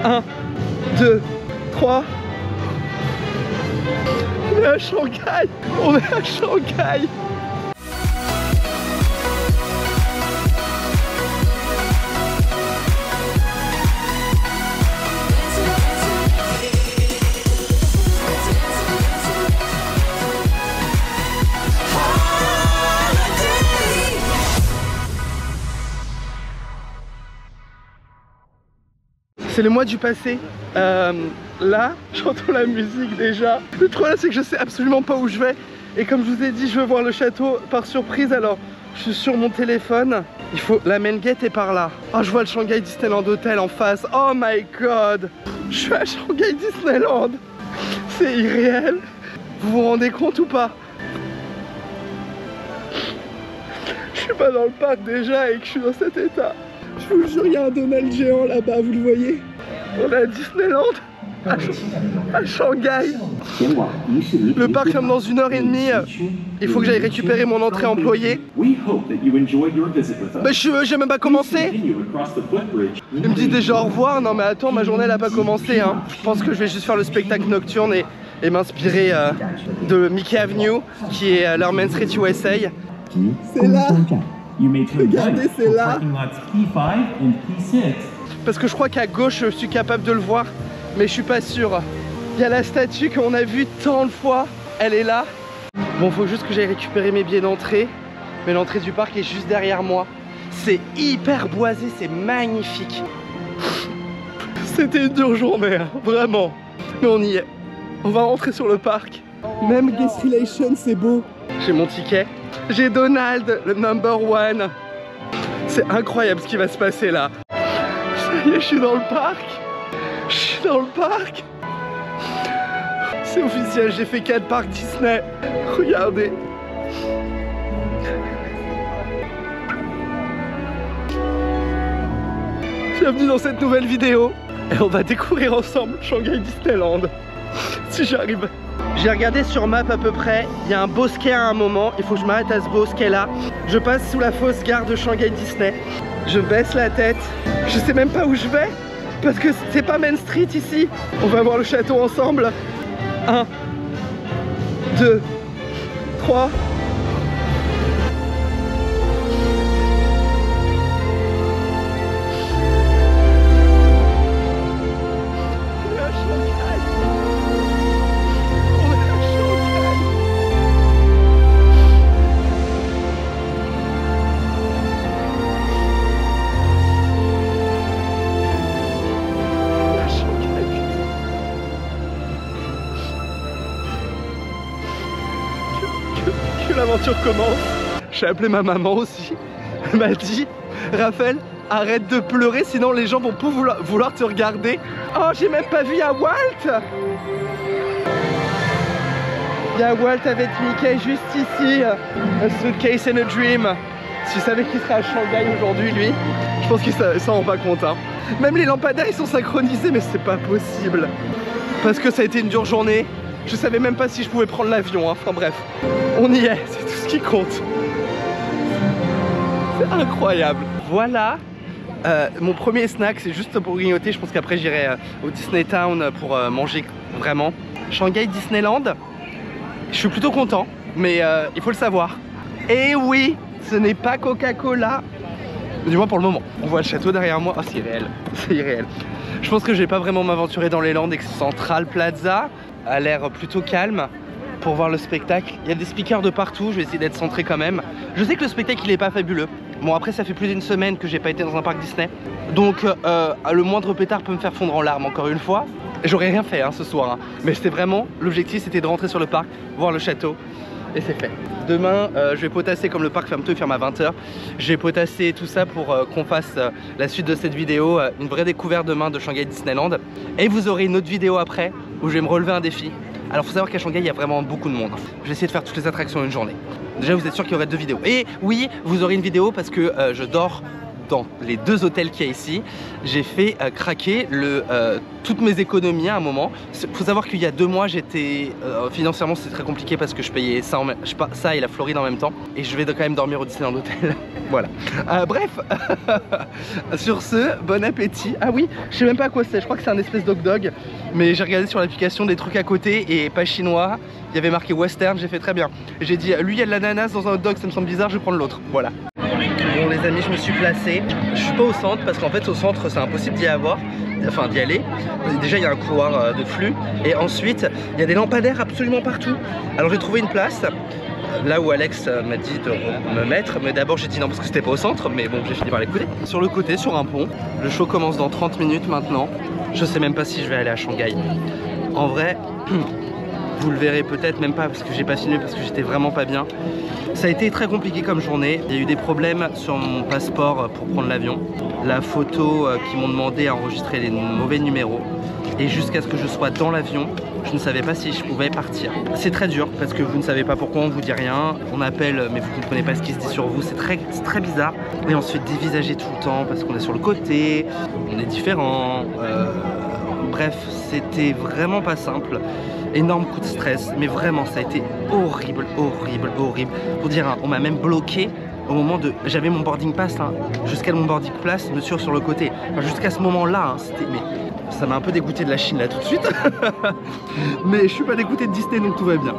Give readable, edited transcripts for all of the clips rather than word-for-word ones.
1, 2, 3. On est à Shanghai. On est à Shanghai. C'est le mois du passé. Là, j'entends la musique déjà. Le problème, c'est que je sais absolument pas où je vais. Et comme je vous ai dit, je veux voir le château par surprise. Alors, je suis sur mon téléphone. Il faut... La main gate est par là. Oh, je vois le Shanghai Disneyland Hotel en face. Oh my god. Je suis à Shanghai Disneyland. C'est irréel. Vous vous rendez compte ou pas? Je suis pas dans le parc déjà et que je suis dans cet état. Je vous jure, il y a un Donald géant là-bas, vous le voyez? On est à Disneyland, à Shanghai. Le parc ferme dans 1h30. Il faut que j'aille récupérer mon entrée employée. Mais j'ai même pas commencé. Il me dit déjà au revoir. Non mais attends, ma journée elle a pas commencé hein. Je pense que je vais juste faire le spectacle nocturne et m'inspirer de Mickey Avenue, qui est leur Main Street USA. C'est là. Regardez, c'est là. Parce que je crois qu'à gauche, je suis capable de le voir, mais je suis pas sûr. Il y a la statue qu'on a vue tant de fois. Elle est là. Bon, faut juste que j'aille récupérer mes billets d'entrée. Mais l'entrée du parc est juste derrière moi. C'est hyper boisé, c'est magnifique. C'était une dure journée, hein, vraiment. Mais on y est. On va rentrer sur le parc. Même Guest Relation, c'est beau. J'ai mon ticket. J'ai Donald, le #1. C'est incroyable ce qui va se passer là. Ça y est, je suis dans le parc. Je suis dans le parc. C'est officiel, j'ai fait 4 parcs Disney. Regardez. Bienvenue dans cette nouvelle vidéo. Et on va découvrir ensemble Shanghai Disneyland. Si j'arrive. J'ai regardé sur map à peu près, il y a un bosquet à un moment, il faut que je m'arrête à ce bosquet là. Je passe sous la fausse gare de Shanghai Disney. Je baisse la tête, je sais même pas où je vais, parce que c'est pas Main Street ici. On va voir le château ensemble. 1, 2, 3. L'aventure commence. J'ai appelé ma maman aussi. Elle m'a dit, Raphaël, arrête de pleurer, sinon les gens vont pas vouloir te regarder. Oh, j'ai même pas vu, il y a Walt. Il y a Walt avec Mickey juste ici. A suitcase and a dream. Si je savais qu'il serait à Shanghai aujourd'hui, lui, je pense qu'il s'en rend pas compte. Hein. Même les lampadaires, ils sont synchronisés, mais c'est pas possible. Parce que ça a été une dure journée. Je savais même pas si je pouvais prendre l'avion, hein. Enfin bref, on y est, c'est tout ce qui compte. C'est incroyable. Voilà, mon premier snack, c'est juste pour grignoter. Je pense qu'après j'irai au Disney Town pour manger vraiment. Shanghai Disneyland, je suis plutôt content, mais il faut le savoir. Et oui, ce n'est pas Coca-Cola, du moins pour le moment. On voit le château derrière moi, oh c'est irréel, c'est irréel. Je pense que je vais pas vraiment m'aventurer dans les landes et que Central Plaza a l'air plutôt calme pour voir le spectacle. Il y a des speakers de partout, je vais essayer d'être centré quand même. Je sais que le spectacle il est pas fabuleux. Bon après ça fait plus d'une semaine que j'ai pas été dans un parc Disney. Donc le moindre pétard peut me faire fondre en larmes encore une fois. J'aurais rien fait hein, ce soir, hein. Mais c'était vraiment, l'objectif c'était de rentrer sur le parc, voir le château. Et c'est fait. Demain, je vais potasser comme le parc ferme tôt, il ferme à 20 h. Je vais potasser tout ça pour qu'on fasse la suite de cette vidéo, une vraie découverte demain de Shanghai Disneyland. Et vous aurez une autre vidéo après où je vais me relever un défi. Alors faut savoir qu'à Shanghai, il y a vraiment beaucoup de monde. Je vais essayer de faire toutes les attractions en une journée. Déjà, vous êtes sûr qu'il y aurait 2 vidéos. Et oui, vous aurez une vidéo parce que je dors dans les 2 hôtels qu'il y a ici, j'ai fait craquer toutes mes économies à un moment. Faut savoir qu'il y a 2 mois, j'étais financièrement c'était très compliqué parce que je payais ça et la Floride en même temps. Et je vais quand même dormir au Disneyland Hotel. Voilà. Bref, sur ce, bon appétit. Ah oui, je sais même pas à quoi c'est, je crois que c'est un espèce d'hot-dog. Mais j'ai regardé sur l'application des trucs à côté et pas chinois. Il y avait marqué western, j'ai fait très bien. J'ai dit, lui il y a de l'ananas dans un hot-dog, ça me semble bizarre, je vais prendre l'autre. Voilà. Bon les amis, je me suis placé. Je suis pas au centre parce qu'en fait au centre c'est impossible d'y aller. Déjà il y a un couloir de flux et ensuite il y a des lampadaires absolument partout. Alors j'ai trouvé une place là où Alex m'a dit de me mettre, mais d'abord j'ai dit non parce que c'était pas au centre, mais bon j'ai fini par l'écouter. Sur le côté, sur un pont, le show commence dans 30 minutes maintenant. Je sais même pas si je vais aller à Shanghai. En vrai, vous le verrez peut-être même pas parce que j'ai pas filmé parce que j'étais vraiment pas bien. Ça a été très compliqué comme journée. Il y a eu des problèmes sur mon passeport pour prendre l'avion. La photo qu'ils m'ont demandé a enregistré les mauvais numéros. Et jusqu'à ce que je sois dans l'avion, je ne savais pas si je pouvais partir. C'est très dur parce que vous ne savez pas pourquoi, on vous dit rien. On appelle mais vous ne comprenez pas ce qui se dit sur vous. C'est très bizarre. Et on se fait dévisager tout le temps parce qu'on est sur le côté, on est différent. Bref, c'était vraiment pas simple. Énorme coup de stress, mais vraiment ça a été horrible. Pour dire, hein, on m'a même bloqué au moment de... J'avais mon boarding pass là, jusqu'à mon boarding pass, monsieur sur le côté. Enfin, jusqu'à ce moment-là, hein, c'était... Mais ça m'a un peu dégoûté de la Chine là tout de suite. Mais je suis pas dégoûté de Disney donc tout va bien.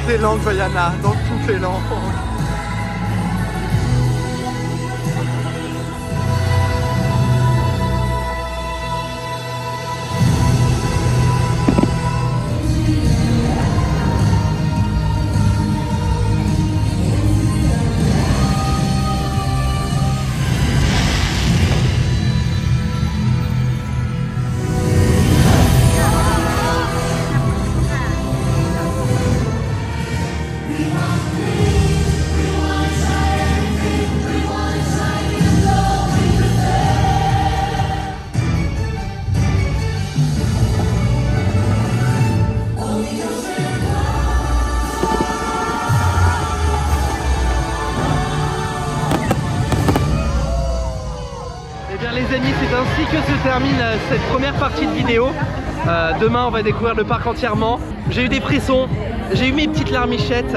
Les langues, Vaiana, dans toutes les langues. Les amis, c'est ainsi que se termine cette première partie de vidéo. Demain on va découvrir le parc entièrement. J'ai eu des frissons, j'ai eu mes petites larmichettes.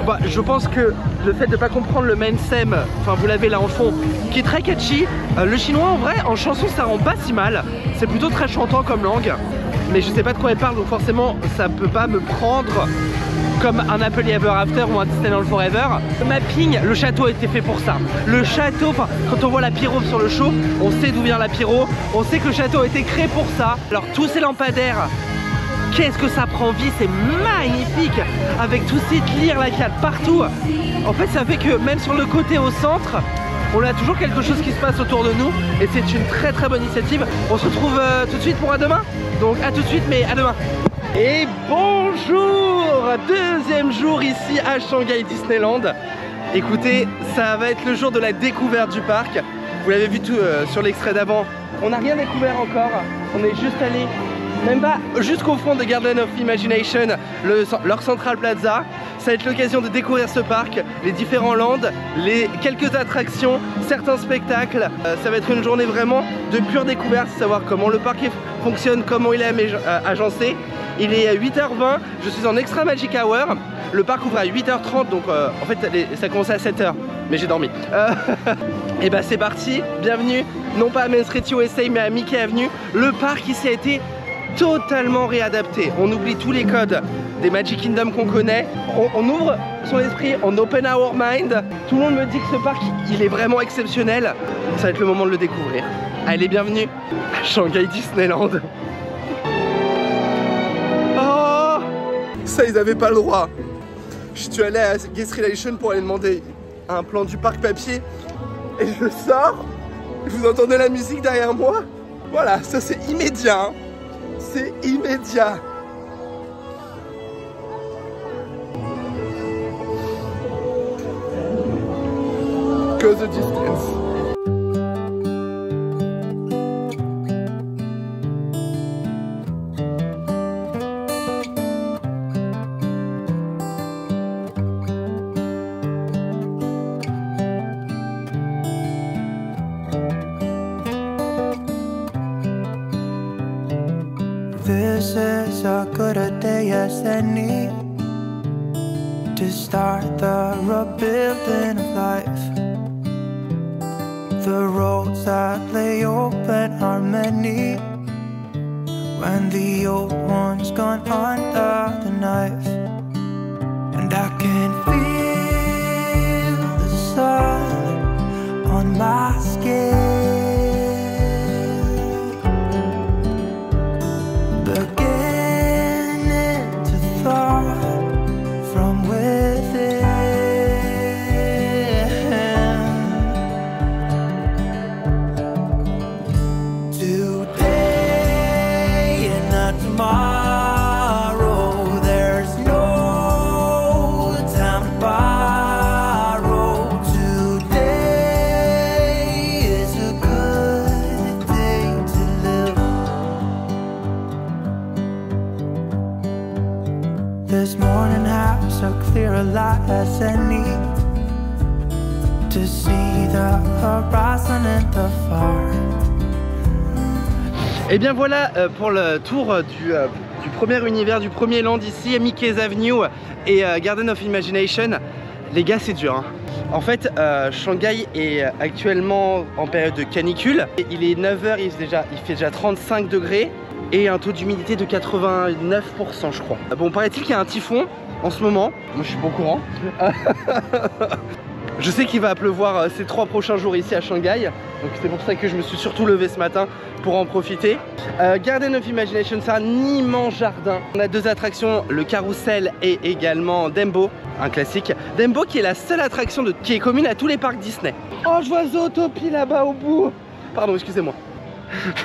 Bah, je pense que le fait de ne pas comprendre le main theme, enfin vous l'avez là en fond, qui est très catchy. Le chinois en vrai en chanson ça rend pas si mal. C'est plutôt très chantant comme langue. Mais je sais pas de quoi elle parle donc forcément ça peut pas me prendre comme un Happily Ever After ou un Disneyland Forever. Le mapping, le château a été fait pour ça. Le château, enfin, quand on voit la pyro sur le show, on sait d'où vient la pyro, on sait que le château a été créé pour ça. Alors tous ces lampadaires, qu'est-ce que ça prend vie, c'est magnifique. Avec tous ces lyres là qu'il y a partout. En fait, ça fait que même sur le côté au centre, on a toujours quelque chose qui se passe autour de nous et c'est une très bonne initiative. On se retrouve tout de suite pour à demain. Donc à tout de suite, mais à demain. Et bonjour! Deuxième jour ici à Shanghai Disneyland. Écoutez, ça va être le jour de la découverte du parc. Vous l'avez vu tout sur l'extrait d'avant. On n'a rien découvert encore. On est juste allé, même pas jusqu'au fond de Garden of Imagination, leur Central Plaza. Ça va être l'occasion de découvrir ce parc, les différents lands, quelques attractions, certains spectacles. Ça va être une journée vraiment de pure découverte, savoir comment le parc fonctionne, comment il est agencé. Il est à 8h20, je suis en Extra Magic Hour. Le parc ouvre à 8h30, donc en fait ça commence à 7h, mais j'ai dormi. Et bah c'est parti, bienvenue, non pas à Main Street USA mais à Mickey Avenue. Le parc ici a été totalement réadapté. On oublie tous les codes des Magic Kingdom qu'on connaît. On ouvre son esprit, on open our mind. Tout le monde me dit que ce parc, il est vraiment exceptionnel. Ça va être le moment de le découvrir. Allez, bienvenue à Shanghai Disneyland. Oh, ça, ils n'avaient pas le droit. Je suis allé à Guest Relation pour aller demander un plan du parc papier. Et je sors. Vous entendez la musique derrière moi? Voilà, ça c'est immédiat. C'est immédiat. Go the distance. This is as good a day as any to start the rebuilding of life. The roads that lay open are many when the old one's gone under the knife. And I can feel the sun on my skin, beginning to thaw from within. Today and not tomorrow, there's no time to borrow. Today is a good day to live. This morning has so clear a light as any to see the horizon and the far. Et bien voilà pour le tour du premier univers, du premier land ici, Mickey's Avenue et Garden of Imagination. Les gars, c'est dur hein. En fait, Shanghai est actuellement en période de canicule. Il est 9h, il fait déjà 35 degrés et un taux d'humidité de 89% je crois. Bon, paraît-il qu'il y a un typhon en ce moment. Moi je suis pas au courant. Je sais qu'il va pleuvoir ces 3 prochains jours ici à Shanghai. Donc c'est pour ça que je me suis surtout levé ce matin pour en profiter. Garden of Imagination, c'est un immense jardin. On a 2 attractions, le carrousel et également Dumbo, un classique. Dumbo qui est la seule attraction qui est commune à tous les parcs Disney. Oh, je vois Zootopie là-bas au bout. Pardon, excusez-moi.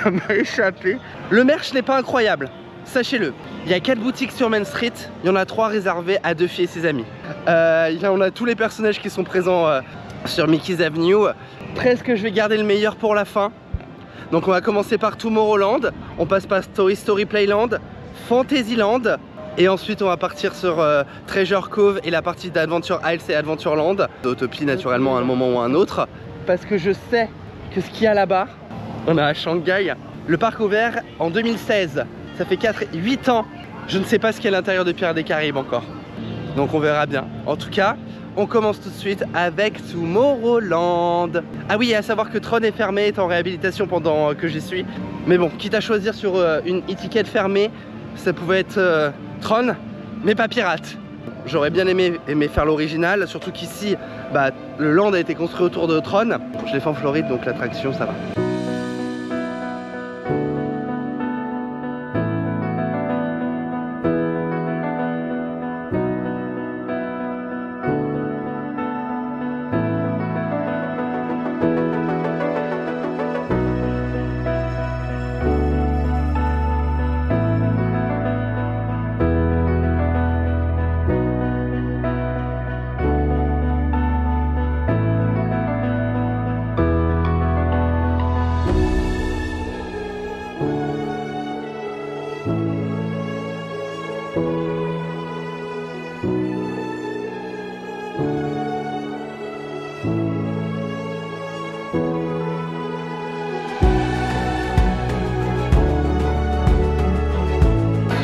Ça m'a échappé. Le merch n'est pas incroyable, sachez-le. Il y a 4 boutiques sur Main Street, il y en a 3 réservées à Duffy et ses amis. On a tous les personnages qui sont présents sur Mickey's Avenue. Presque je vais garder le meilleur pour la fin. Donc on va commencer par Tomorrowland, on passe par Toy Story Playland, Fantasyland et ensuite on va partir sur Treasure Cove et la partie d'Adventure Isles et Adventureland. Zootopie naturellement à un moment ou à un autre. Parce que je sais que ce qu'il y a là-bas, on a à Shanghai, le parc ouvert en 2016. Ça fait 8 ans. Je ne sais pas ce qu'il y a à l'intérieur de Pirates des Caraïbes encore. Donc on verra bien. En tout cas, on commence tout de suite avec Tomorrowland. Ah oui, et à savoir que Tron est fermé, est en réhabilitation pendant que j'y suis. Mais bon, quitte à choisir sur une étiquette fermée, ça pouvait être Tron, mais pas Pirate. J'aurais bien aimé faire l'original, surtout qu'ici, le land a été construit autour de Tron. Je l'ai fait en Floride, donc l'attraction, ça va.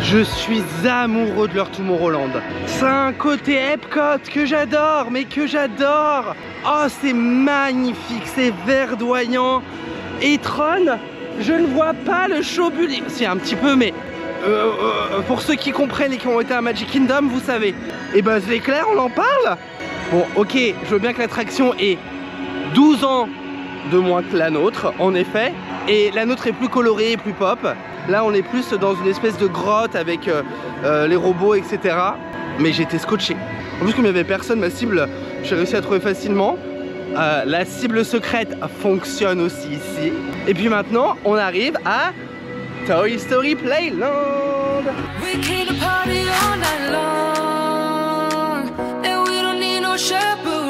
Je suis amoureux de leur Tomorrowland. C'est un côté Epcot que j'adore, mais que j'adore. Oh, c'est magnifique, c'est verdoyant. Et Tron, je ne vois pas le show bully. Si, un petit peu, mais pour ceux qui comprennent et qui ont été à Magic Kingdom, vous savez. Et Buzz l'éclair, on en parle? Bon, ok, je veux bien que l'attraction ait 12 ans de moins que la nôtre, en effet. Et la nôtre est plus colorée et plus pop. Là on est plus dans une espèce de grotte avec les robots, etc. Mais j'étais scotché. En plus comme il n'y avait personne, ma cible, j'ai réussi à trouver facilement. La cible secrète fonctionne aussi ici. Et puis maintenant on arrive à Toy Story Playland. We came to party all night long, and we don't need no chaperone.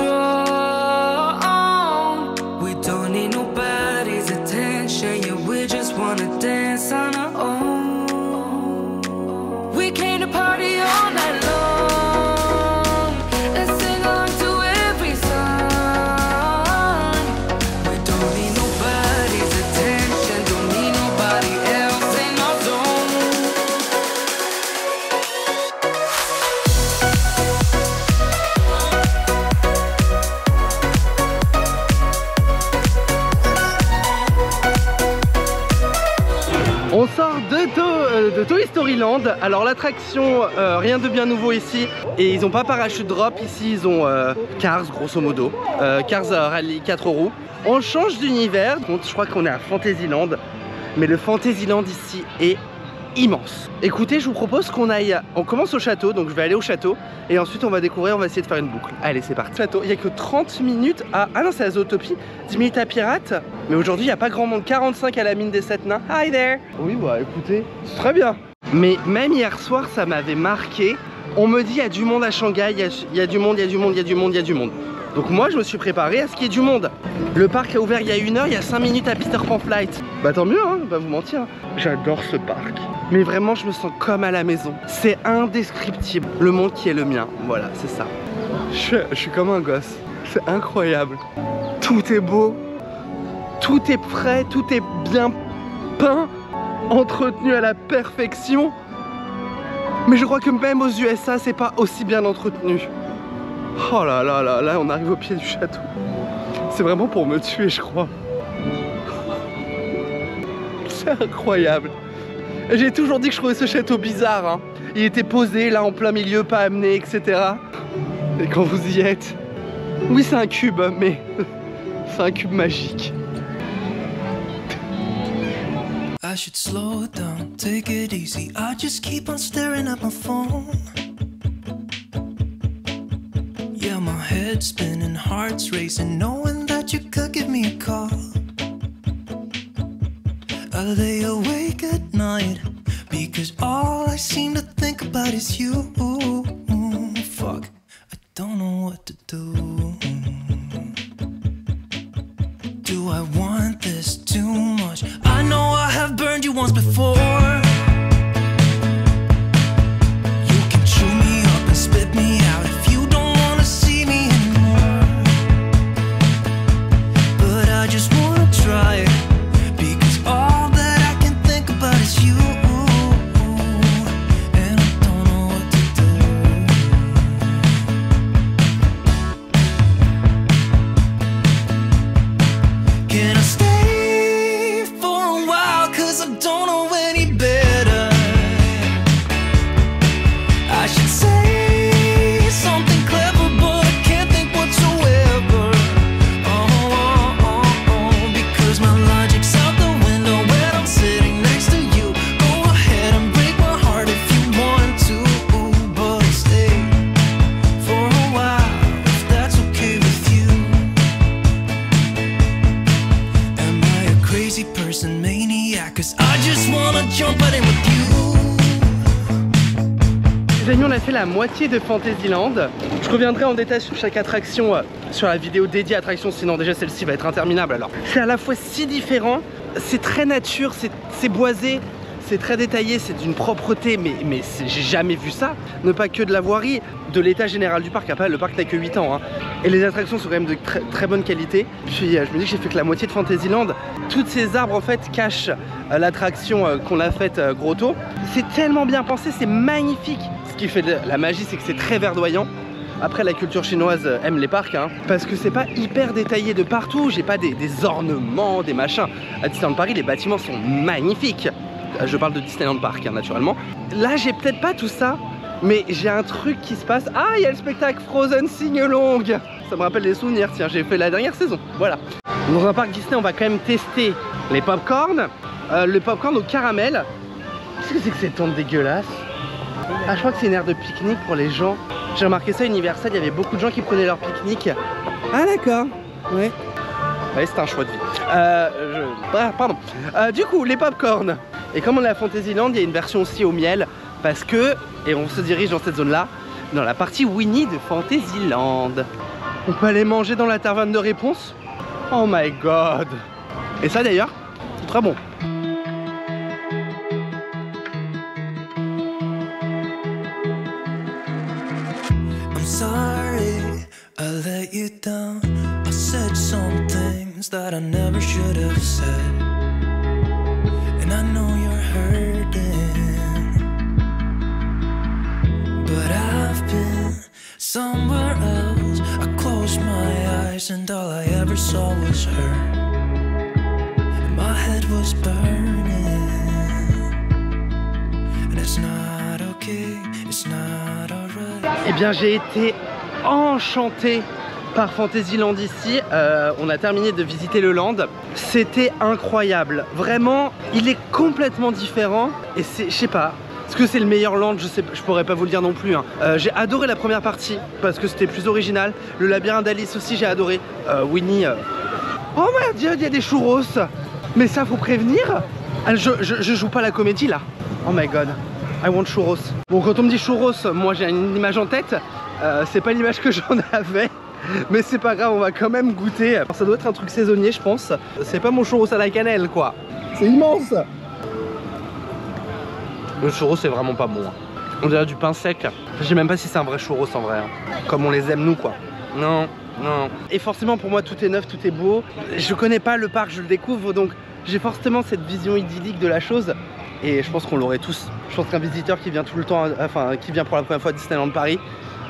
Storyland. Alors l'attraction, rien de bien nouveau ici. Et ils ont pas parachute drop ici, ils ont Cars grosso modo. Cars Rally 4 roues. On change d'univers, je crois qu'on est à Fantasyland. Mais le Fantasyland ici est immense. Écoutez, je vous propose qu'on aille, on commence au château, donc je vais aller au château et ensuite on va découvrir, on va essayer de faire une boucle. Allez, c'est parti. Château, il n'y a que 30 minutes à... Ah non, c'est à Zootopie, 10 minutes à Pirate. Mais aujourd'hui, il n'y a pas grand monde, 45 à la mine des 7 nains. Hi there. Oui, bah écoutez, c'est très bien. Mais même hier soir, ça m'avait marqué. On me dit, il y a du monde à Shanghai, il y a du monde, il y a du monde, il y a du monde, il y a du monde. Donc moi, je me suis préparé à ce qu'il y ait du monde. Le parc a ouvert il y a 1 heure, il y a 5 minutes à Peter Pan Flight. Bah tant mieux, hein, pas vous mentir. J'adore ce parc. Mais vraiment, je me sens comme à la maison. C'est indescriptible. Le monde qui est le mien, voilà, c'est ça. Je suis comme un gosse. C'est incroyable. Tout est beau. Tout est frais, tout est bien peint, entretenu à la perfection. Mais je crois que même aux USA, c'est pas aussi bien entretenu. Oh là là là, là on arrive au pied du château. C'est vraiment pour me tuer, je crois. C'est incroyable. J'ai toujours dit que je trouvais ce château bizarre, hein. Il était posé là en plein milieu, pas amené, etc. Et quand vous y êtes... Oui, c'est un cube, mais c'est un cube magique. I should slow down, take it easy. I just keep on staring at my phone. Yeah, my head's spinning, heart's racing, knowing that you could give me a call. I lay awake at night because all I seem to think about is you. Fuck, I don't know what to do. Do I want this too much? I know I have burned you once before. You can chew me up and spit me out if you don't wanna see me anymore. But I just wanna try, because all that I can think about is you. And I don't know what to do. Can I stay for a while, cause I don't know any better. I should say something clever, but I can't think whatsoever. Because my logic's out the window when I'm sitting next to you. Go ahead and break my heart if you want to, but I'll stay for a while, if that's okay with you. Am I a crazy person, maniac? Cause I just wanna jump right in with you. Les amis, on a fait la moitié de Fantasyland. Je reviendrai en détail sur chaque attraction sur la vidéo dédiée à attraction, sinon déjà celle-ci va être interminable. Alors, c'est à la fois si différent, c'est très nature, c'est boisé, c'est très détaillé, c'est d'une propreté, mais j'ai jamais vu ça. Ne pas que de la voirie, de l'état général du parc. Après, le parc n'a que 8 ans, hein. Et les attractions sont quand même de très bonne qualité. Puis je me dis que j'ai fait que la moitié de Fantasyland. Toutes ces arbres en fait cachent l'attraction qu'on a faite Grotto. C'est tellement bien pensé, c'est magnifique. Ce qui fait de la magie, c'est que c'est très verdoyant. Après, la culture chinoise aime les parcs, hein, parce que c'est pas hyper détaillé de partout. J'ai pas des ornements, des machins. À Disneyland Paris, les bâtiments sont magnifiques. Je parle de Disneyland Park, hein, naturellement. Là, j'ai peut-être pas tout ça, mais j'ai un truc qui se passe. Ah, il y a le spectacle Frozen Sing Along. Ça me rappelle des souvenirs, tiens, j'ai fait la dernière saison. Voilà. Dans un parc Disney, on va quand même tester les pop-corn. Le pop-corn au caramel. Qu'est-ce que c'est que cette tente dégueulasse? Ah, je crois que c'est une aire de pique-nique pour les gens. J'ai remarqué ça à Universal, il y avait beaucoup de gens qui prenaient leur pique-nique. Ah d'accord, ouais. Ouais, c'est un choix de vie. Pardon. Du coup, les pop-corn. Et comme on est à Fantasyland, il y a une version aussi au miel. Parce que, et on se dirige dans cette zone-là, dans la partie Winnie de Fantasyland. On peut aller manger dans la taverne de réponse. Oh my god. Et ça d'ailleurs, c'est très bon. Sorry, I let you down. I said some things that I never should have said. And I know you're hurting, but I've been somewhere else. I closed my eyes and all I ever saw was her. And my head was burning, and it's it's not alright. Eh bien j'ai été enchanté par Fantasyland ici. On a terminé de visiter le land. C'était incroyable. Vraiment, il est complètement différent. Et c'est, je sais pas, est-ce que c'est le meilleur land? Je pourrais pas vous le dire non plus. Hein. J'ai adoré la première partie parce que c'était plus original. Le labyrinthe d'Alice aussi, j'ai adoré. Winnie. Oh my dieu, il y a des churros. Mais ça, faut prévenir. Je joue pas la comédie là. Oh my god. I want churros. Bon, quand on me dit churros, moi j'ai une image en tête. C'est pas l'image que j'en avais. Mais c'est pas grave, on va quand même goûter. Alors, ça doit être un truc saisonnier, je pense. C'est pas mon churros à la cannelle, quoi. C'est immense. Le churros, c'est vraiment pas bon. Hein. On dirait du pain sec. Je sais même pas si c'est un vrai churros en vrai. Hein. Comme on les aime, nous, quoi. Non, non. Et forcément, pour moi, tout est neuf, tout est beau. Je connais pas le parc, je le découvre. Donc, j'ai forcément cette vision idyllique de la chose. Et je pense qu'on l'aurait tous. Je pense qu'un visiteur qui vient tout le temps, enfin, qui vient pour la première fois à Disneyland Paris,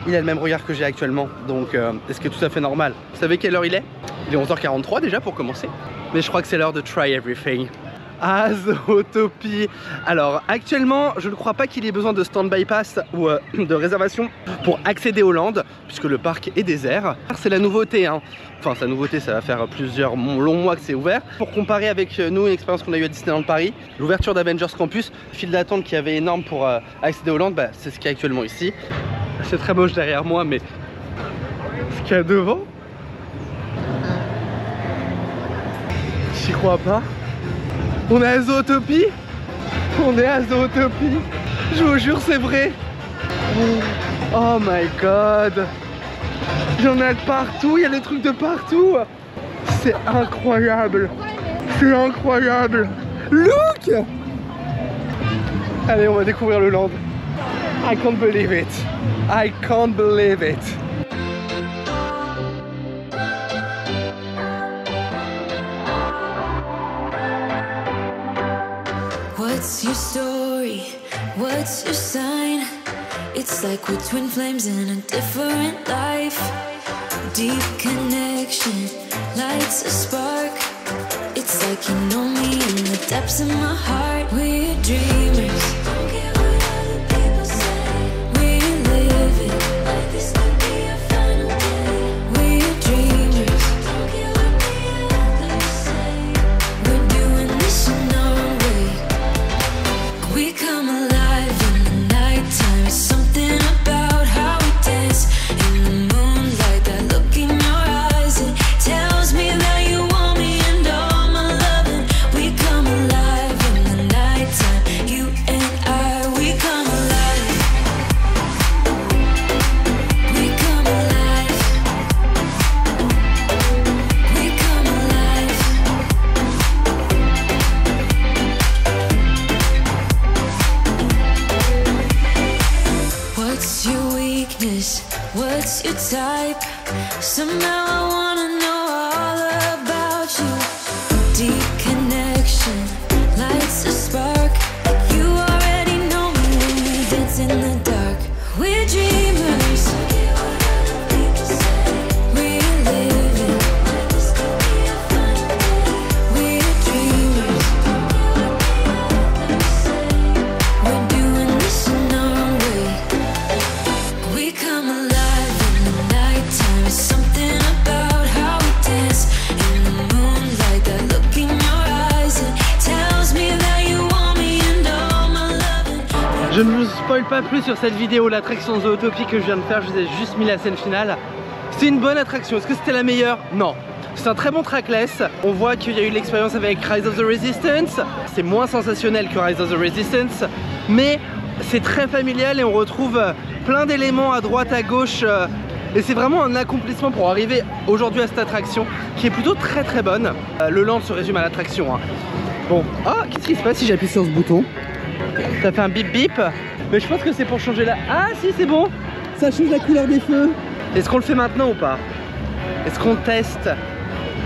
il a le même regard que j'ai actuellement, donc est-ce que tout à fait normal? Vous savez quelle heure il est? Il est 11h43 déjà pour commencer. Mais je crois que c'est l'heure de try everything. Ah, Zootopie. Alors actuellement, je ne crois pas qu'il ait besoin de stand-by pass ou de réservation pour accéder au land, puisque le parc est désert. C'est la nouveauté, hein. Enfin sa nouveauté, ça va faire plusieurs longs mois que c'est ouvert. Pour comparer avec nous une expérience qu'on a eue à Disneyland Paris, l'ouverture d'Avengers Campus, file d'attente qui avait énorme pour accéder au land, bah, c'est ce qu'il y a actuellement ici. C'est très moche derrière moi, mais ce qu'il y a devant, j'y crois pas. On est à Zootopie. On est à Zootopie. Je vous jure, c'est vrai. Oh my god. J'en ai de partout, il y a des trucs de partout. C'est incroyable. C'est incroyable. Look. Allez, on va découvrir le land. I can't believe it. I can't believe it. What's your story? What's your sign? It's like we're twin flames in a different life. Deep connection lights a spark. It's like you know me in the depths of my heart. We're dreamers. Don't care what other people say. We're living like this could be our final day. We're dreamers. Don't care what the others say. We're doing this in our way. We come alive in the nighttime. Something about how we dance in the moonlight. That look in your eyes, it tells me that you want me and all my loving. We come alive in the nighttime. You and I, we come alive. We come alive. We come alive. What's your weakness? What's your type? Somehow I wanna know all about you. Deep connection lights a spark. You already know me when we dance in the dark. We're dreamers. We're living. We're dreamers. We're doing this in our way. We come alive in the nighttime. Something about how we dance in the moonlight. That look in your eyes, it tells me that you want me and all my loving. Je ne vous spoil pas plus sur cette vidéo, l'attraction Zootopie que je viens de faire, je vous ai juste mis la scène finale. C'est une bonne attraction, est-ce que c'était la meilleure? Non. C'est un très bon trackless. On voit qu'il y a eu l'expérience avec Rise of the Resistance. C'est moins sensationnel que Rise of the Resistance, mais c'est très familial et on retrouve plein d'éléments à droite, à gauche. Et c'est vraiment un accomplissement pour arriver aujourd'hui à cette attraction qui est plutôt très bonne. Le land se résume à l'attraction. Hein. Bon, ah, qu'est-ce qui se passe si j'appuie sur ce bouton? Ça fait un bip bip. Mais je pense que c'est pour changer la... Ah si, c'est bon. Ça change la couleur des feux. Est-ce qu'on le fait maintenant ou pas? Est-ce qu'on teste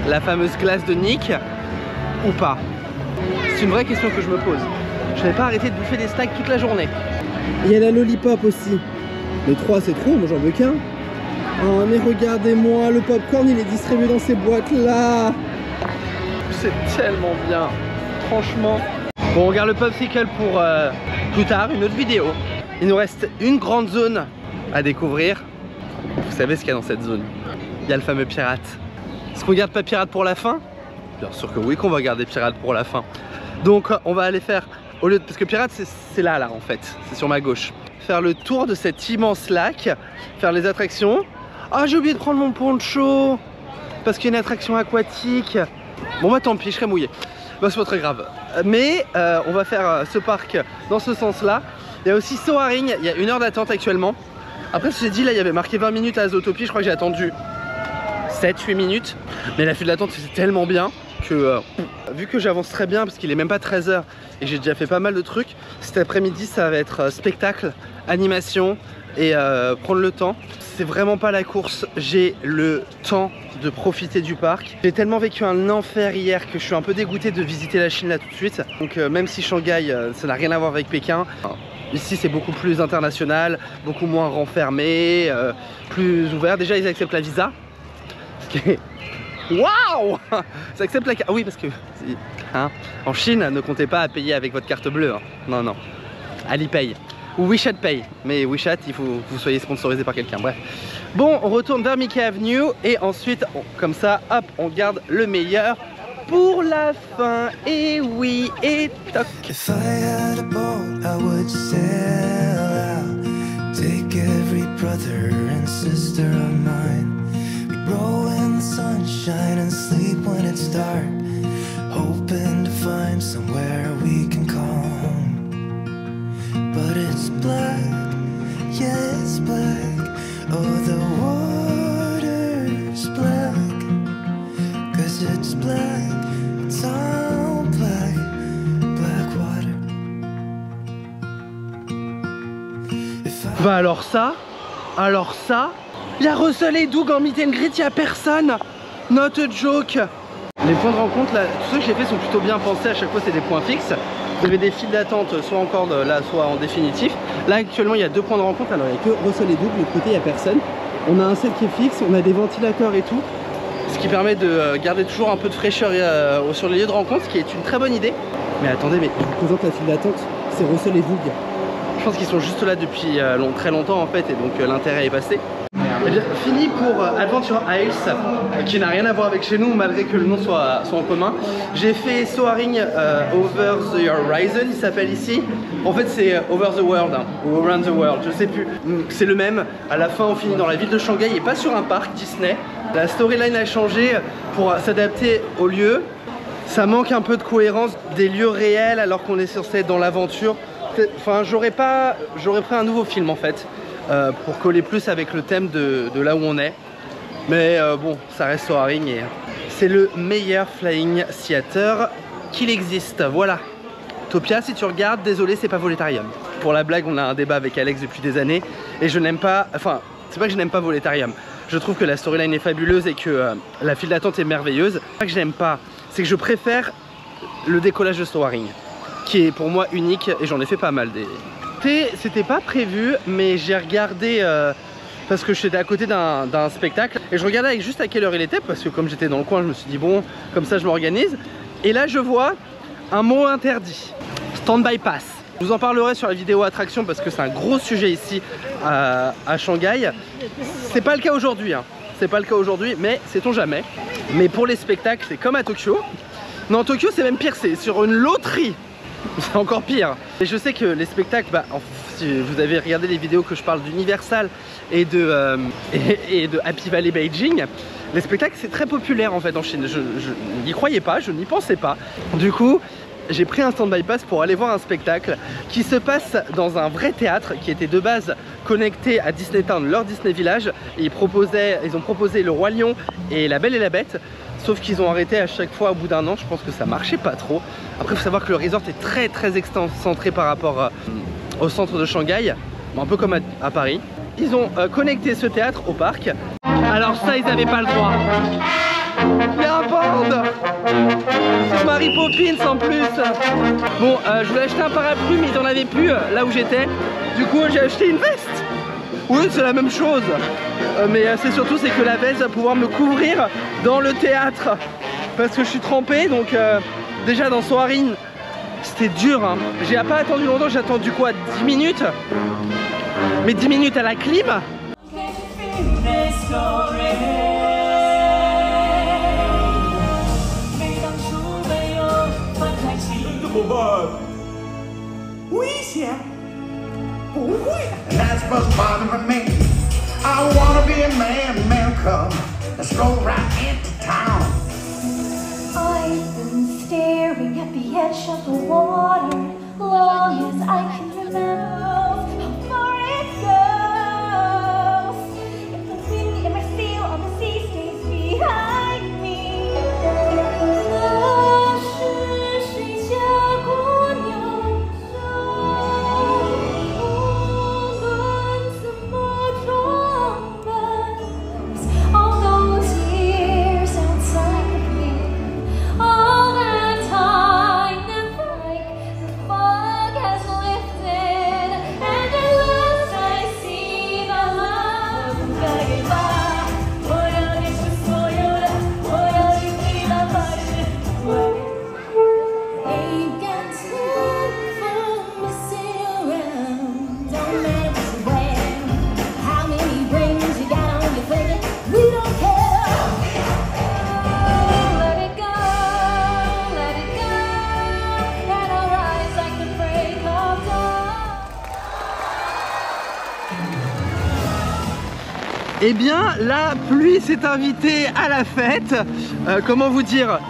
la fameuse glace de Nick ou pas? C'est une vraie question que je me pose. Je n'avais pas arrêté de bouffer des snacks toute la journée. Il y a la lollipop aussi. Mais 3 c'est trop, moi j'en veux qu'un. Oh mais regardez-moi, le popcorn il est distribué dans ces boîtes là. C'est tellement bien, franchement. Bon, on regarde le popsicle pour plus tard, une autre vidéo. Il nous reste une grande zone à découvrir. Vous savez ce qu'il y a dans cette zone? Il y a le fameux pirate. Est-ce qu'on garde pas pirate pour la fin? Bien sûr que oui qu'on va garder pirate pour la fin. Donc on va aller faire, au lieu de, parce que pirate c'est là en fait, c'est sur ma gauche. Faire le tour de cet immense lac, faire les attractions. Ah, j'ai oublié de prendre mon poncho parce qu'il y a une attraction aquatique. Bon bah tant pis, je serai mouillé. Bah c'est pas très grave. Mais on va faire ce parc dans ce sens là. Il y a aussi Soaring, il y a 1 heure d'attente actuellement. Après je vous ai dit là il y avait marqué 20 minutes à Zootopie, je crois que j'ai attendu 7-8 minutes. Mais la file d'attente c'est tellement bien que vu que j'avance très bien parce qu'il est même pas 13 h et j'ai déjà fait pas mal de trucs, cet après-midi ça va être spectacle, animation et prendre le temps. C'est vraiment pas la course, j'ai le temps de profiter du parc. J'ai tellement vécu un enfer hier que je suis un peu dégoûté de visiter la Chine là tout de suite. Donc même si Shanghai ça n'a rien à voir avec Pékin, ici c'est beaucoup plus international, beaucoup moins renfermé, plus ouvert. Déjà ils acceptent la visa. Ce qui est... Waouh! Ça accepte la carte. Oui parce que hein, en Chine ne comptez pas à payer avec votre carte bleue. Hein. Non non. Alipay. Ou WeChat Pay, mais WeChat il faut que vous soyez sponsorisé par quelqu'un, bref. Bon, on retourne vers Mickey Avenue et ensuite, comme ça, hop, on garde le meilleur pour la fin. Et oui, et toc. If I had a boat, I would sail out, take every brother and sister of mine. We'd roll in the sunshine and sleep when it's dark, hoping to find somewhere we can call home. But it's black, yeah it's black. Oh the water's black, 'cause it's black, it's all black, black water. Bah alors ça, il y a Russell et Doug en meet and greet, il y a personne. Not a joke. Les points de rencontre là, tous ceux que j'ai fait sont plutôt bien pensés, à chaque fois c'est des points fixes. Vous avez des files d'attente, soit encore là, soit en définitif. Là actuellement il y a 2 points de rencontre, alors il n'y a que Russell et Doug, de l'autre côté il n'y a personne. On a un set qui est fixe, on a des ventilateurs et tout, ce qui permet de garder toujours un peu de fraîcheur sur les lieux de rencontre, ce qui est une très bonne idée. Mais attendez, mais je vous présente la file d'attente, c'est Russell et Doug. Je pense qu'ils sont juste là depuis très longtemps en fait, et donc l'intérêt est passé. Eh bien, fini pour Adventure Isles, qui n'a rien à voir avec chez nous malgré que le nom soit en commun. J'ai fait Soaring Over the Horizon, il s'appelle ici. En fait c'est Over the World, hein, ou Around the World, je sais plus. C'est le même, à la fin on finit dans la ville de Shanghai et pas sur un parc Disney. La storyline a changé pour s'adapter au lieu. Ça manque un peu de cohérence des lieux réels alors qu'on est censé être dans l'aventure. Enfin j'aurais pris un nouveau film en fait. Pour coller plus avec le thème de là où on est. Mais bon, ça reste Soaring et c'est le meilleur Flying Theater qu'il existe. Voilà. Topia, si tu regardes, désolé, c'est pas Voletarium. Pour la blague, on a un débat avec Alex depuis des années et je n'aime pas, enfin, c'est pas que je n'aime pas Voletarium. Je trouve que la storyline est fabuleuse et que la file d'attente est merveilleuse. C'est pas que je n'aime pas, c'est que je préfère le décollage de Soaring, qui est pour moi unique et j'en ai fait pas mal des... C'était pas prévu, mais j'ai regardé parce que j'étais à côté d'un spectacle et je regardais avec juste à quelle heure il était parce que comme j'étais dans le coin, je me suis dit bon, comme ça je m'organise. Et là je vois un mot interdit, Stand-by Pass. Je vous en parlerai sur la vidéo attraction parce que c'est un gros sujet ici à Shanghai. C'est pas le cas aujourd'hui, hein. C'est pas le cas aujourd'hui, mais sait-on jamais. Mais pour les spectacles, c'est comme à Tokyo. Non, Tokyo c'est même pire, c'est sur une loterie. C'est encore pire. Et je sais que les spectacles, bah, si vous avez regardé les vidéos que je parle d'Universal et de Happy Valley Beijing, les spectacles c'est très populaire en fait en Chine. Je n'y croyais pas, je n'y pensais pas. Du coup, j'ai pris un stand-by pass pour aller voir un spectacle qui se passe dans un vrai théâtre qui était de base connecté à Disney Town, leur Disney Village. Et ils ont proposé Le Roi Lion et La Belle et la Bête. Sauf qu'ils ont arrêté à chaque fois au bout d'un an, je pense que ça marchait pas trop. Après il faut savoir que le resort est très excentré par rapport au centre de Shanghai, un peu comme à Paris. Ils ont connecté ce théâtre au parc. Alors ça ils n'avaient pas le droit. Il y a un band sur Mary Poppins en plus. Bon je voulais acheter un parapluie mais ils n'en avaient plus là où j'étais. Du coup j'ai acheté une veste. Oui c'est la même chose. Mais c'est surtout c'est que la veste va pouvoir me couvrir dans le théâtre parce que je suis trempé. Donc déjà dans Soaring c'était dur hein. J'ai pas attendu longtemps, j'ai attendu quoi, 10 minutes? Mais 10 minutes à la clim. That's what's bothering me. I wanna be a man, man come. Let's go right into town. I've been staring at the edge of the water long as I can remember how far it goes. If the wind in my sail on the sea stays behind me. 那是水下姑娘说，不论怎么装扮 all those years outside of me, all that time that like the fog has lifted, and at last I see the love of God. 我要你是所有的，我要你回到白日。Ain't got time for messing around. Don't matter where, how many rings you got on your finger. We don't care. Let it go, and I'll rise like the break of dawn. Eh bien, la pluie s'est invitée à la fête. Comment vous dire,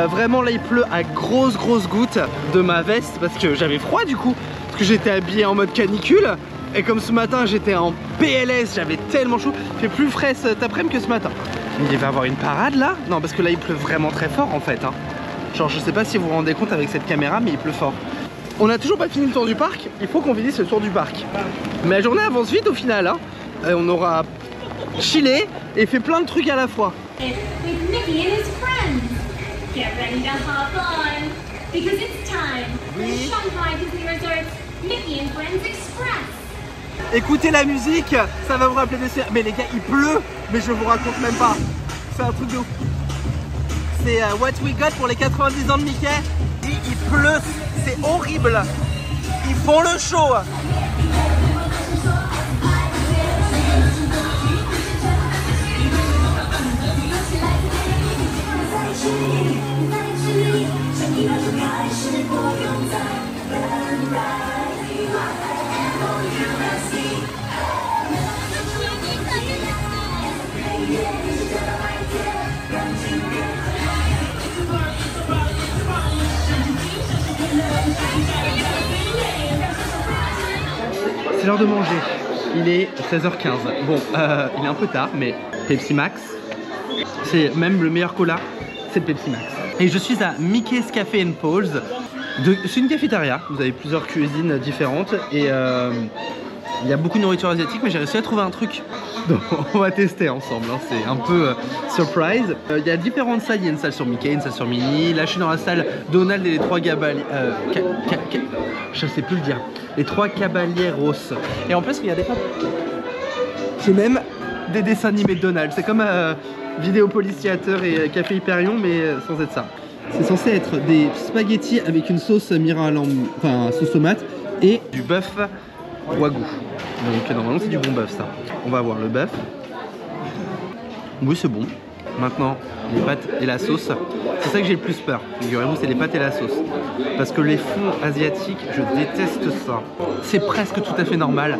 vraiment là il pleut à grosses gouttes de ma veste parce que j'avais froid du coup, parce que j'étais habillé en mode canicule. Et comme ce matin j'étais en PLS, j'avais tellement chaud. Il fait plus frais cet après-midi que ce matin. Il va y avoir une parade là? Non, parce que là il pleut vraiment très fort en fait hein. Genre je sais pas si vous vous rendez compte avec cette caméra, mais il pleut fort. On n'a toujours pas fini le tour du parc, il faut qu'on finisse le tour du parc. Mais la journée avance vite au final hein. On aura chillé et fait plein de trucs à la fois. With Mickey and his friends. Get ready to hop on, because it's time for the Shanghai Disney Resort's Mickey and Friends Express. Écoutez la musique, ça va vous rappeler des souvenirs. Mais les gars, il pleut, mais je vous raconte même pas. C'est un truc de ouf. C'est What We Got pour les 90 ans de Mickey. Et il pleut, c'est horrible. Ils font le show. C'est l'heure de manger. Il est 16h15. Bon, il est un peu tard, mais Pepsi Max, c'est même le meilleur cola, c'est le Pepsi Max. Et je suis à Mickey's Café and Pause. C'est une cafétéria, vous avez plusieurs cuisines différentes et il y a beaucoup de nourriture asiatique, mais j'ai réussi à trouver un truc. Donc on va tester ensemble, hein. C'est un peu surprise. Il y a différentes salles, il y a une salle sur Mickey, une salle sur Minnie. Là je suis dans la salle Donald et les trois je sais plus le dire. Les trois caballeros. Et en plus regardez pas, c'est même des dessins animés de Donald. C'est comme Vidéo Policiateur et Café Hyperion, mais sans être ça. C'est censé être des spaghettis avec une sauce enfin sauce tomate et du bœuf wagyu. Donc normalement c'est du bon bœuf ça. On va voir le bœuf. Oui c'est bon. Maintenant les pâtes et la sauce. C'est ça que j'ai le plus peur. Figurez-vous, c'est les pâtes et la sauce. Parce que les fonds asiatiques, je déteste ça. C'est presque tout à fait normal.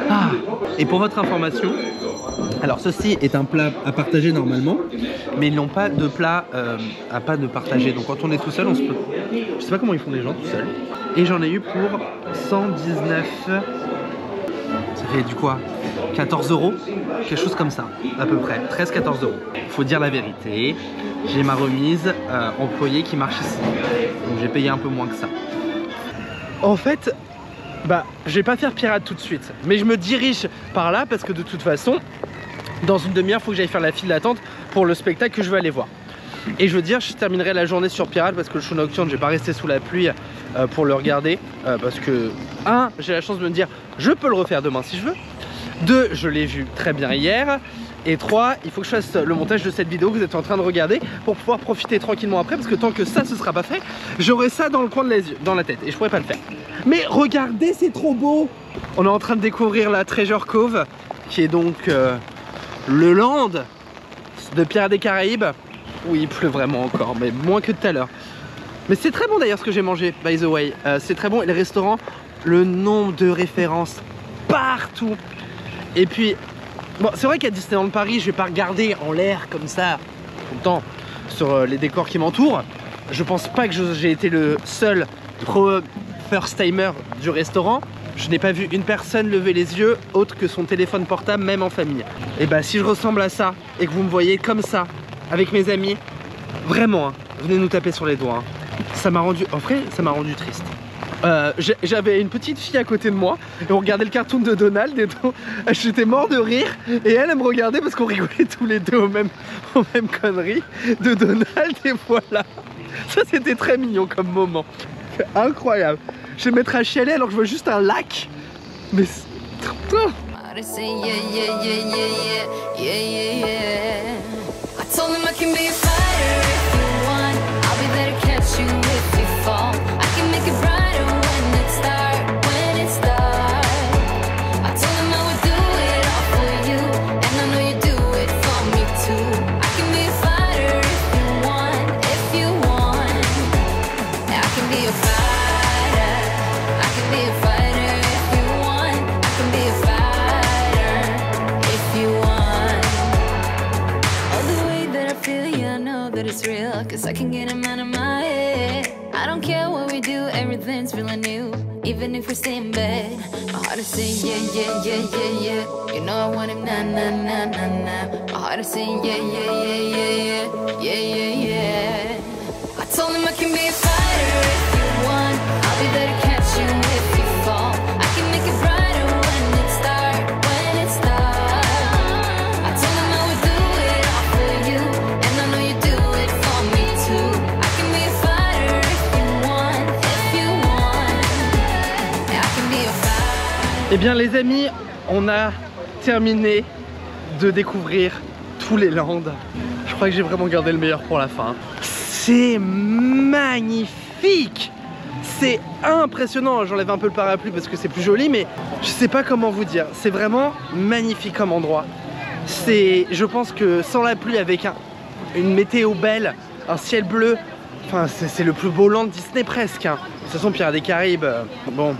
Ah. Et pour votre information, alors ceci est un plat à partager normalement, mais ils n'ont pas de plat à pas de partager. Donc quand on est tout seul, on se peut. Je sais pas comment ils font les gens tout seuls. Et j'en ai eu pour 119. Ça fait du quoi, 14 €, quelque chose comme ça, à peu près, 13-14 €. Faut dire la vérité, j'ai ma remise employée qui marche ici, donc j'ai payé un peu moins que ça. En fait, bah, je vais pas faire pirate tout de suite, mais je me dirige par là parce que de toute façon, dans une demi-heure, il faut que j'aille faire la file d'attente pour le spectacle que je veux aller voir. Et je veux dire, je terminerai la journée sur Pirate parce que le show nocturne, je vais pas rester sous la pluie pour le regarder. Parce que, j'ai la chance de me dire, je peux le refaire demain si je veux. 2, je l'ai vu très bien hier. Et 3, il faut que je fasse le montage de cette vidéo que vous êtes en train de regarder pour pouvoir profiter tranquillement après, parce que tant que ça ce sera pas fait, j'aurai ça dans le coin de les yeux, dans la tête, et je pourrais pas le faire. Mais regardez, c'est trop beau. On est en train de découvrir la Treasure Cove, qui est donc le land de Pirates des Caraïbes. Oui, il pleut vraiment encore, mais moins que tout à l'heure. Mais c'est très bon d'ailleurs ce que j'ai mangé, by the way. C'est très bon, et les restaurants, le nombre de références partout. Et puis, bon, c'est vrai qu'à Disneyland Paris, je vais pas regarder en l'air comme ça tout le temps sur les décors qui m'entourent. Je pense pas que j'ai été le seul first timer du restaurant. Je n'ai pas vu une personne lever les yeux autre que son téléphone portable, même en famille. Et bah si je ressemble à ça et que vous me voyez comme ça avec mes amis, vraiment, hein, venez nous taper sur les doigts. Hein. Ça m'a rendu, en vrai, ça m'a rendu triste. J'avais une petite fille à côté de moi et on regardait le cartoon de Donald et j'étais mort de rire et elle me regardait parce qu'on rigolait tous les deux aux mêmes conneries de Donald, et voilà. Ça c'était très mignon comme moment. Incroyable. Je vais mettre à chialer alors que je veux juste un lac. Mais oh. Cause I can get him out of my head. I don't care what we do, everything's feeling new. Even if we stay in bed, my heart is saying yeah, yeah, yeah, yeah, yeah. You know I want him, nah, nah, nah, nah, nah. My heart is saying yeah, yeah, yeah, yeah, yeah, yeah, yeah, yeah. I told him I can be a fighter if you want. I'll be there to catch you if you fall. I can make it brighter when it's dark, when it's dark. I told him I would do it all for you, and I know you do it for me too. I can be a fighter if you want, if you want. Yeah, I can be a fighter. Eh bien les amis, on a terminé de découvrir tous les lands. Je crois que j'ai vraiment gardé le meilleur pour la fin. C'est magnifique! C'est impressionnant. J'enlève un peu le parapluie parce que c'est plus joli, mais je sais pas comment vous dire. C'est vraiment magnifique comme endroit. Je pense que sans la pluie, avec une météo belle, un ciel bleu, enfin c'est le plus beau land Disney presque. Hein. De toute façon, Pirates des Caraïbes, bon,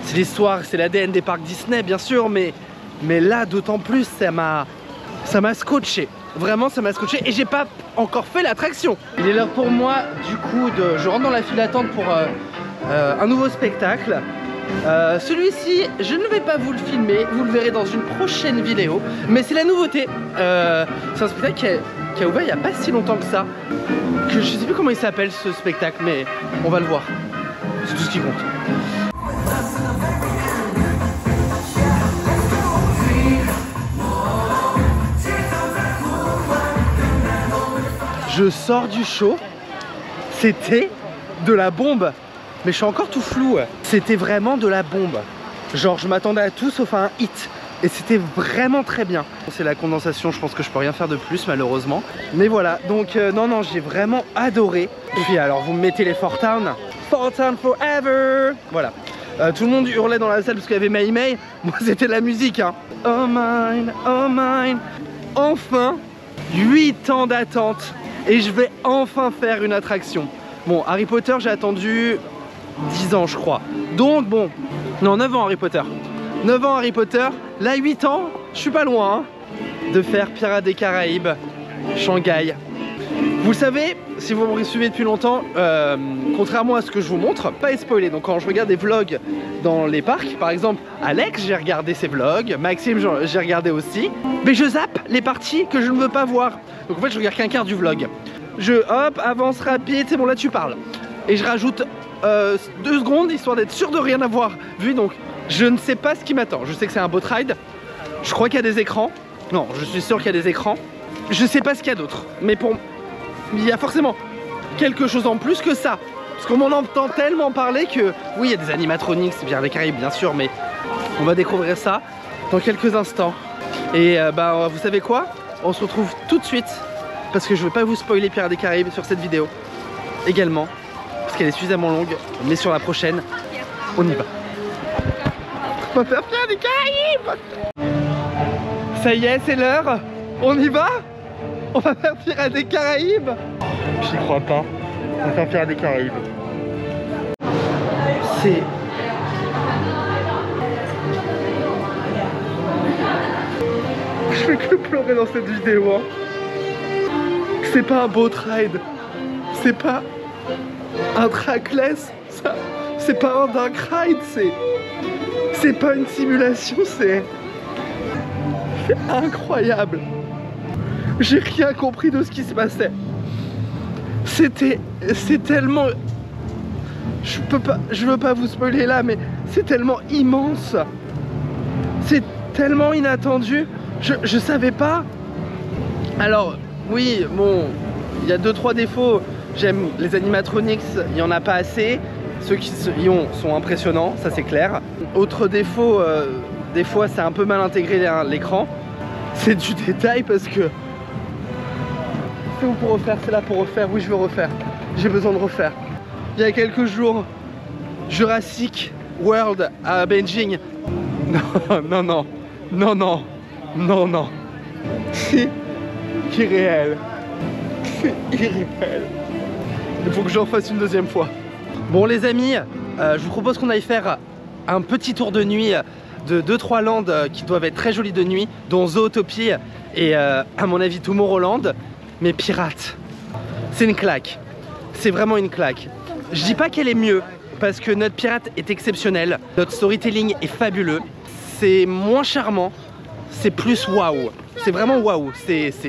c'est l'histoire, c'est l'ADN des parcs Disney bien sûr, mais là d'autant plus ça m'a scotché. Vraiment ça m'a scotché et j'ai pas encore fait l'attraction. Il est l'heure pour moi du coup je rentre dans la file d'attente pour un nouveau spectacle. Celui-ci je ne vais pas vous le filmer, vous le verrez dans une prochaine vidéo, mais c'est la nouveauté. C'est un spectacle qui a ouvert il n'y a pas si longtemps que ça, que je sais plus comment il s'appelle ce spectacle, mais on va le voir, c'est tout ce qui compte. Je sors du show, c'était de la bombe, mais je suis encore tout flou. C'était vraiment de la bombe. Genre je m'attendais à tout sauf à un hit. Et c'était vraiment très bien. C'est la condensation, je pense que je peux rien faire de plus malheureusement. Mais voilà, donc non, j'ai vraiment adoré. Et puis alors vous me mettez les Four Town. Four Town forever. Voilà. Tout le monde hurlait dans la salle parce qu'il y avait Mei Mei. Moi c'était de la musique hein. Oh mine, oh mine. Enfin, 8 ans d'attente. Et je vais enfin faire une attraction. Bon, Harry Potter, j'ai attendu 10 ans, je crois. Donc, bon, non, 9 ans Harry Potter. 9 ans Harry Potter, là 8 ans, je suis pas loin hein, de faire Pirates des Caraïbes, Shanghai. Vous le savez, si vous me suivez depuis longtemps, contrairement à ce que je vous montre, pas spoiler. Donc quand je regarde des vlogs dans les parcs, par exemple Alex, j'ai regardé ses vlogs, Maxime, j'ai regardé aussi, mais je zappe les parties que je ne veux pas voir. Donc en fait je regarde qu'un quart du vlog. Hop, avance rapide, c'est bon là tu parles. Et je rajoute 2 secondes histoire d'être sûr de rien avoir vu. Donc je ne sais pas ce qui m'attend. Je sais que c'est un boat ride. Je crois qu'il y a des écrans. Non, je suis sûr qu'il y a des écrans. Je sais pas ce qu'il y a d'autre. Mais il y a forcément quelque chose en plus que ça. Parce qu'on m'en entend tellement parler que... Oui, il y a des animatronics, c'est bien les Caraïbes bien sûr, mais on va découvrir ça. dans quelques instants. Et bah, vous savez quoi? On se retrouve tout de suite parce que je ne veux pas vous spoiler Pirates des Caraïbes sur cette vidéo également parce qu'elle est suffisamment longue, mais sur la prochaine, on y va. On va faire Pirates des Caraïbes. Ça y est, c'est l'heure. On y va? On va faire Pirates des Caraïbes. J'y crois pas. On va faire Pirates des Caraïbes. C'est... Je fais que pleurer dans cette vidéo. Hein. C'est pas un boat ride. C'est pas un trackless. C'est pas un dark ride. C'est pas une simulation. C'est incroyable. J'ai rien compris de ce qui se passait. C'est tellement... Je veux pas vous spoiler là, mais c'est tellement immense. C'est tellement inattendu. Je savais pas. Alors, oui, bon, il y a 2-3 défauts. J'aime les animatronics, il y en a pas assez. Ceux qui y ont sont impressionnants, ça c'est clair. Autre défaut, des fois c'est un peu mal intégré l'écran. C'est du détail parce que... C'est où pour refaire? C'est là pour refaire. Oui, je veux refaire. J'ai besoin de refaire. Il y a quelques jours, Jurassic World à Beijing. Non, non, non, non, non, non, non. C'est irréel. C'est irréel. Il faut que j'en fasse une deuxième fois. Bon les amis, je vous propose qu'on aille faire un petit tour de nuit de 2-3 landes qui doivent être très jolies de nuit, dont Zootopie et à mon avis Tomorrowland. Mais Pirates, c'est une claque. C'est vraiment une claque. Je dis pas qu'elle est mieux, parce que notre pirate est exceptionnel. Notre storytelling est fabuleux. C'est moins charmant, c'est plus waouh. C'est vraiment waouh.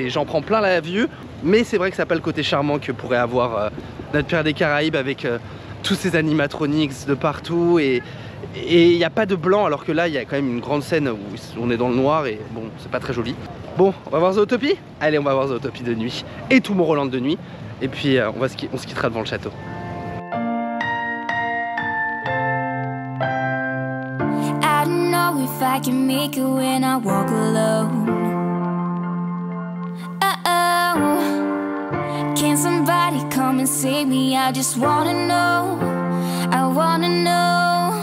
J'en prends plein la vue, mais c'est vrai que ça n'a pas le côté charmant que pourrait avoir notre Pirates des Caraïbes avec tous ces animatronics de partout. Et il n'y a pas de blanc, alors que là, il y a quand même une grande scène où on est dans le noir et bon, c'est pas très joli. Bon, on va voir Zootopie? Allez, on va voir Zootopie de nuit et Tomorrowland de nuit. Et puis on se quittera devant le château. I don't know if I can make it when I walk alone. Uh-oh. Can somebody come and save me? I just wanna know. I wanna know.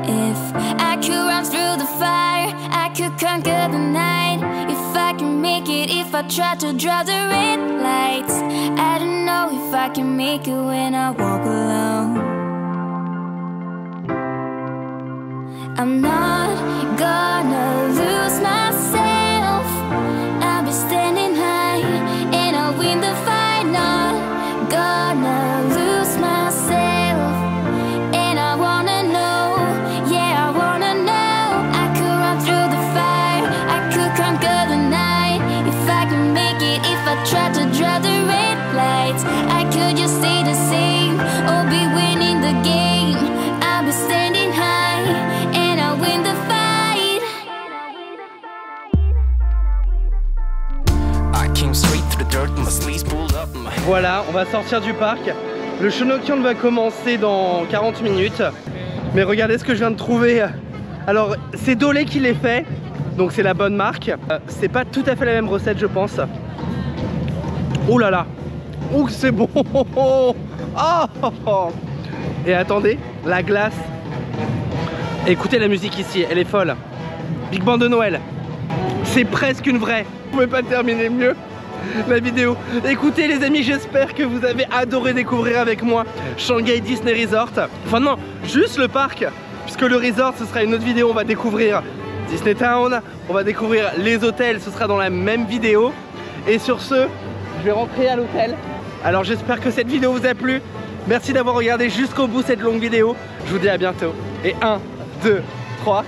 If I could run through the fire, I could conquer the night. If I can make it, if I try to drive the red lights. I don't know if I can make it when I walk alone. I'm not gonna lose myself. I'll be standing high and I'll win the fight. Not gonna lose myself. And I wanna know, yeah, I wanna know. I could run through the fire, I could conquer the night. If I can make it, if I try to drive the red lights. I could just stay the same or be winning the game. I'll be standing high and I'll win the fight. I came straight through the dirt, my sleeves pulled up. Voilà, on va sortir du parc. Le show nocturne va commencer dans 40 minutes. Mais regardez ce que je viens de trouver. Alors, c'est Dolé qui les fait, donc c'est la bonne marque. C'est pas tout à fait la même recette, je pense. Oh là là. Oh, c'est bon. Oh. Et attendez, la glace. Écoutez la musique ici, elle est folle. Big Band de Noël. C'est presque une vraie. Vous pouvez pas terminer mieux la vidéo. Écoutez les amis, j'espère que vous avez adoré découvrir avec moi Shanghai Disney Resort. Enfin non, juste le parc, puisque le resort ce sera une autre vidéo. On va découvrir Disney Town, on va découvrir les hôtels, ce sera dans la même vidéo. Et sur ce, je vais rentrer à l'hôtel. Alors j'espère que cette vidéo vous a plu. Merci d'avoir regardé jusqu'au bout cette longue vidéo. Je vous dis à bientôt. Et 1, 2, 3.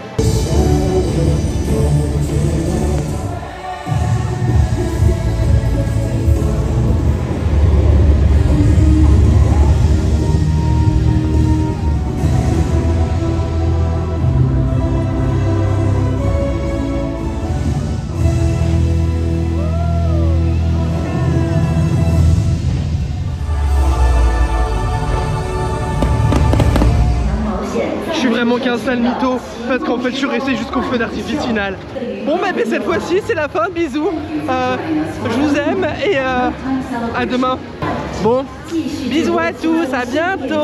manqué un sale mytho parce qu'en fait je suis resté jusqu'au feu d'artifice final. Bon bah mais cette fois-ci c'est la fin, bisous, je vous aime et à demain. Bon, bisous à tous, à bientôt.